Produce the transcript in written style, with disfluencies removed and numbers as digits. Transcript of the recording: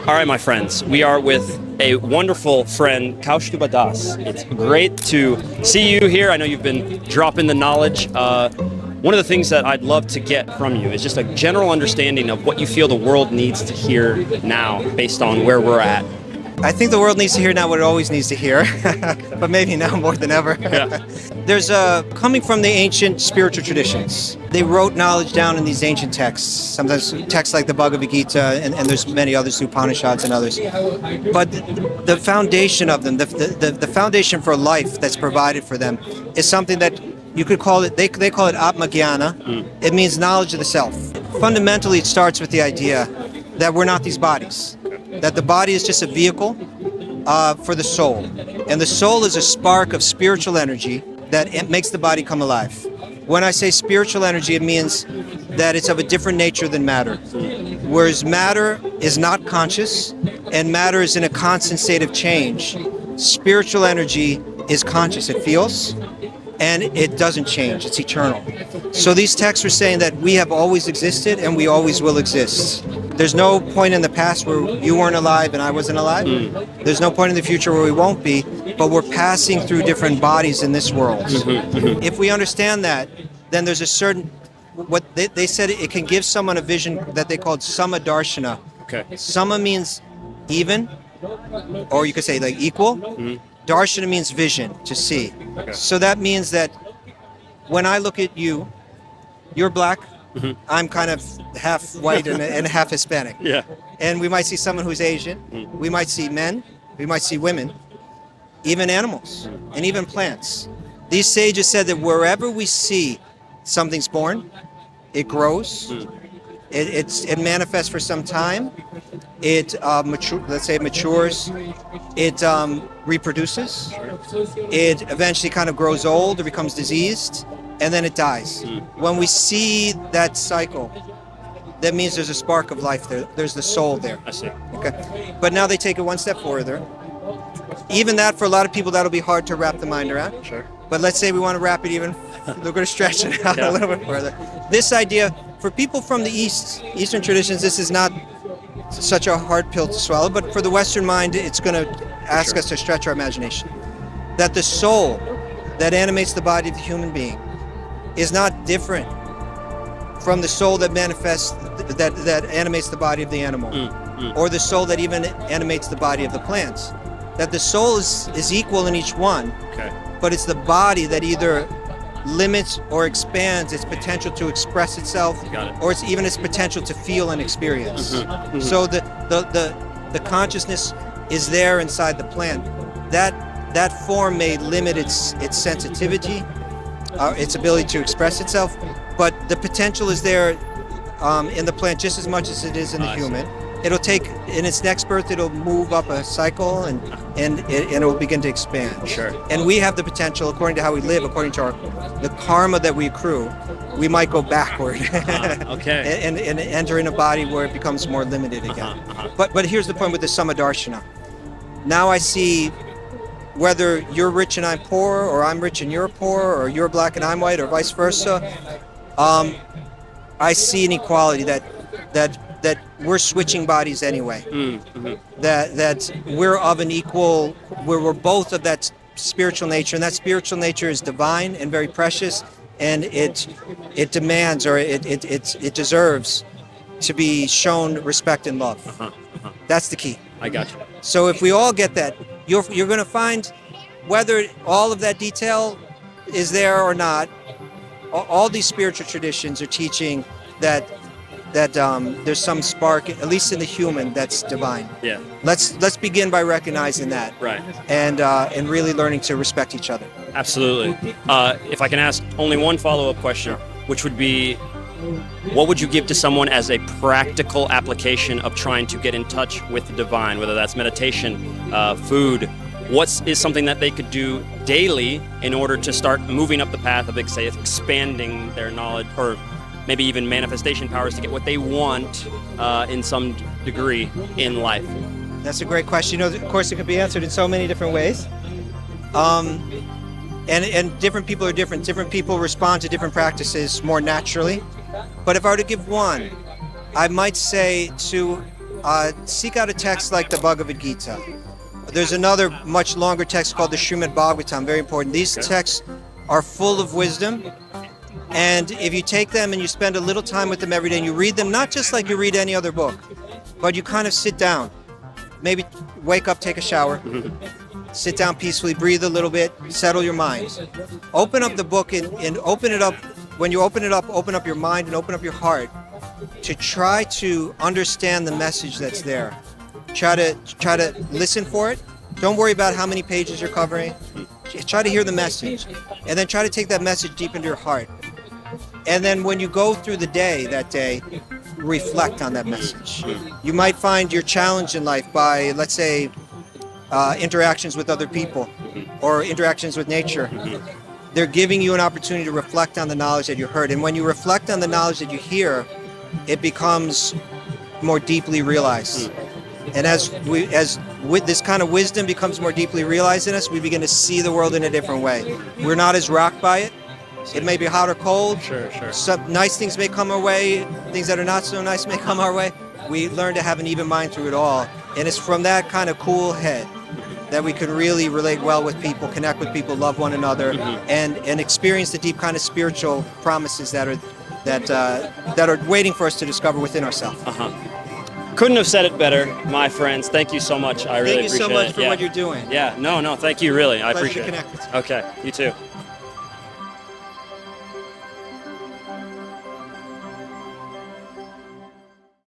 All right, my friends, we are with a wonderful friend, Kaustubha Das. It's great to see you here. I know you've been dropping the knowledge. One of the things that I'd love to get from you is just a general understanding of what you feel the world needs to hear now based on where we're at. I think the world needs to hear now what it always needs to hear, but maybe now more than ever. Yeah. There's coming from the ancient spiritual traditions. They wrote knowledge down in these ancient texts, sometimes texts like the Bhagavad Gita, and there's many others, the Upanishads and others. But the foundation of them, the foundation for life that's provided for them is something that you could call it, they call it Atma-jnana. It means knowledge of the self. Fundamentally, it starts with the idea that we're not these bodies, that the body is just a vehicle for the soul. And the soul is a spark of spiritual energy that it makes the body come alive. When I say spiritual energy, it means that it's of a different nature than matter. Whereas matter is not conscious, and matter is in a constant state of change. Spiritual energy is conscious, it feels, and it doesn't change, it's eternal. So these texts are saying that we have always existed and we always will exist. There's no point in the past where you weren't alive and I wasn't alive. There's no point in the future where we won't be, but we're passing through different bodies in this world. If we understand that, then there's a certain, what they said, it can give someone a vision that they called Sama Darshana. Okay. Sama means even, or you could say like equal. Darshana means vision, to see. Okay. So that means that when I look at you, you're black, I'm kind of half white and half Hispanic. Yeah. And we might see someone who's Asian, we might see men, we might see women, even animals, and even plants. These sages said that wherever we see something's born, it grows, it manifests for some time, it matures, it reproduces, it eventually kind of grows old or becomes diseased, and then it dies. When we see that cycle, that means there's a spark of life there. There's the soul there. I see. Okay. But now they take it one step further. Even that, for a lot of people, that'll be hard to wrap the mind around. Sure. But let's say we want to wrap it even, we're going to stretch it out a little bit further. This idea, for people from the Eastern traditions, this is not such a hard pill to swallow, but for the Western mind, it's going to ask us to stretch our imagination. That the soul that animates the body of the human being is not different from the soul that manifests, that animates the body of the animal, or the soul that even animates the body of the plants. That the soul is equal in each one, but it's the body that either limits or expands its potential to express itself, or it's even its potential to feel and experience. So the consciousness is there inside the plant. That form may limit its sensitivity, its ability to express itself, but the potential is there in the plant just as much as it is in the human. It'll take, in its next birth, it'll move up a cycle and it will begin to expand. Sure. And we have the potential, according to how we live, according to the karma that we accrue, we might go backward and enter in a body where it becomes more limited again. But here's the point with the Samadarshana. Now I see whether you're rich and I'm poor, or I'm rich and you're poor, or you're black and I'm white, or vice versa. I see an equality that we're switching bodies anyway. That we're of an equal, we're both of that spiritual nature, and that spiritual nature is divine and very precious, and it demands, or it deserves to be shown respect and love. That's the key. I got you. So if we all get that, you're going to find, whether all of that detail is there or not, all these spiritual traditions are teaching that there's some spark, at least in the human, that's divine. Yeah. Let's begin by recognizing that. Right. And really learning to respect each other. Absolutely. If I can ask only one follow-up question, which would be, what would you give to someone as a practical application of trying to get in touch with the divine, whether that's meditation, food? What is something that they could do daily in order to start moving up the path of, say, expanding their knowledge, or maybe even manifestation powers, to get what they want in some degree in life? That's a great question. Of course, it could be answered in so many different ways. And different people are different. Different people respond to different practices more naturally. But if I were to give one, I might say to seek out a text like the Bhagavad Gita. There's another much longer text called the Srimad Bhagavatam, very important. These texts are full of wisdom, and if you take them and you spend a little time with them every day and you read them, not just like you read any other book, but you kind of sit down, maybe wake up, take a shower, sit down peacefully, breathe a little bit, settle your mind. Open up the book and open it up. When you open it up, open up your mind and open up your heart to try to understand the message that's there. Try to listen for it. Don't worry about how many pages you're covering. Try to hear the message, and then try to take that message deep into your heart. And then when you go through the day, that day, reflect on that message. You might find you're challenged in life by, let's say, interactions with other people or interactions with nature. They're giving you an opportunity to reflect on the knowledge that you heard. And when you reflect on the knowledge that you hear, it becomes more deeply realized. And as with this kind of wisdom becomes more deeply realized in us, we begin to see the world in a different way. We're not as rocked by it. It may be hot or cold. Sure. Some nice things may come our way. Things that are not so nice may come our way. We learn to have an even mind through it all. And it's from that kind of cool head that we can really relate well with people, connect with people, love one another, and experience the deep kind of spiritual promises that are waiting for us to discover within ourselves. Couldn't have said it better, my friends. Thank you so much. I really appreciate it. Thank you so much for what you're doing. Yeah, no, thank you, really. I Pleasure appreciate to it. connect with you. Okay, you too.